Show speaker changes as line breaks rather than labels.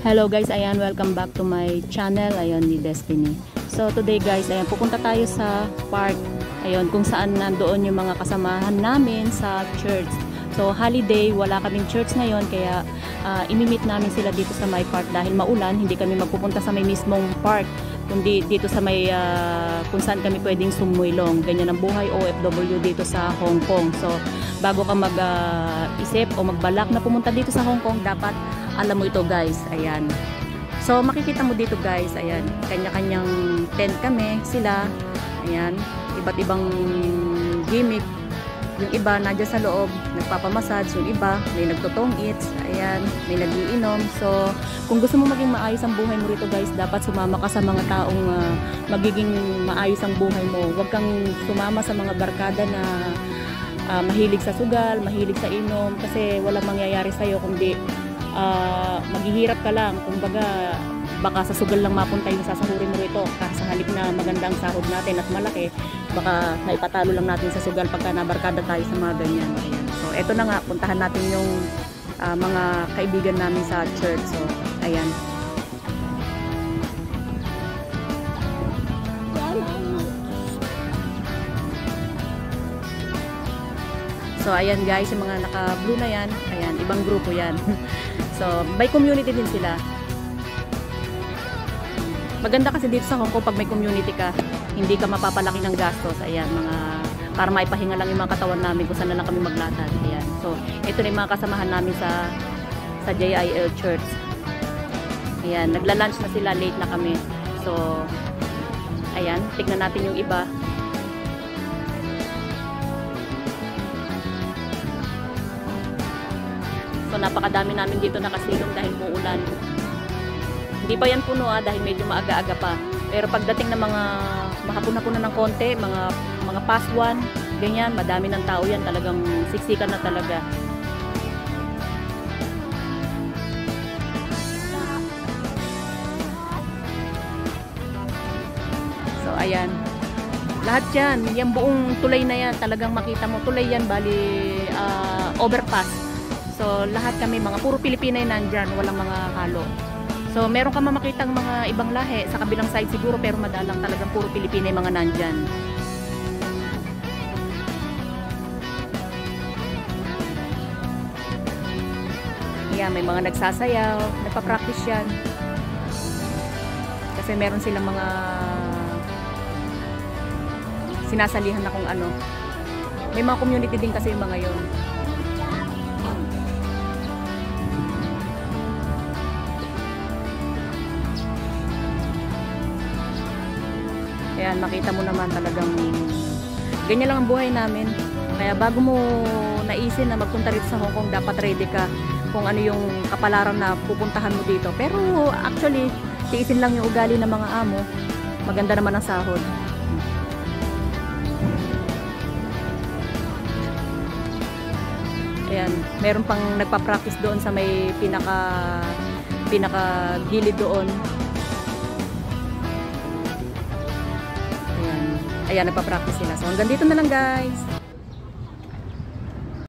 Hello guys, ayan, welcome back to my channel, ayan, ni Destiny. So today guys, ayan, pupunta tayo sa park, ayan, kung saan nandoon yung mga kasamahan namin sa church. So holiday, wala kaming church ngayon, kaya imimit namin sila dito sa my park dahil maulan, hindi kami magpupunta sa may mismong park, kundi dito sa may kung saan kami pwedeng sumulong. Ganyan ang buhay OFW dito sa Hong Kong. So bago ka mag-isip o magbalak na pumunta dito sa Hong Kong, dapat alam mo ito guys, ayan. So makikita mo dito guys, ayan, kanya-kanyang tent kami, sila, ayan, iba't ibang gimmick. Yung iba nandiyan sa loob, nagpapamassage, yung iba may nagtotong eats, ayan, may nagiinom. So kung gusto mo maging maayos ang buhay mo rito guys, dapat sumama ka sa mga taong magiging maayos ang buhay mo. Huwag kang sumama sa mga barkada na mahilig sa sugal, mahilig sa inom, kasi walang mangyayari sa'yo kundi maghihirap ka lang. Kumbaga baka sa sugal lang mapunta yung sasahurin mo rito, kasi sa halip na magandang sahod natin at malaki, baka naipatalo lang natin sa sugal pagka nabarkada tayo sa mga ganyan. Ayan. So eto na nga, puntahan natin yung mga kaibigan namin sa church. So ayan. So ayan guys, yung mga naka-blue na yan, ayan, ibang grupo yan. So by community din sila. Maganda kasi dito sa Hong Kong, pag may community ka, hindi ka mapapalaki ng gastos. Ayan, para maipahinga lang yung mga katawan namin kung saan na lang kami maglatad. Ayan. So ito na yung mga kasamahan namin sa JIL Church. Ayan, nagla-lunch na sila, late na kami. So ayan, tignan natin yung iba. So napakadami namin dito nakasilong dahil muulan. Hindi pa yan puno dahil medyo maaga-aga pa. Pero pagdating ng mga mahapon-hapon na ng konti, mga past 1, ganyan, madami ng tao yan, talagang siksikan na talaga. So ayan. Lahat yan, yung buong tulay na yan, talagang makita mo, tulay yan, bali overpass. So lahat kami, mga puro Pilipinay nandyan, walang mga halo. So meron ka mamakitang mga ibang lahi sa kabilang side siguro, pero madalang talagang puro Pilipinay mga nandyan. Yeah, may mga nagsasayaw, nagpa-practice yan. Kasi meron silang mga sinasalihan na kung ano. May mga community din kasi yung mga yun. Ayan, makita mo naman talagang ganyan lang ang buhay namin. Kaya bago mo naisin na magpunta rito sa Hong Kong, dapat ready ka kung ano yung kapalaran na pupuntahan mo dito. Pero actually, tiisin lang yung ugali ng mga amo. Maganda naman ang sahod. Ayan, meron pang nagpa-practice doon sa may pinaka gilid doon. Ayan, nagpa-practice sila. So hanggang dito na lang guys.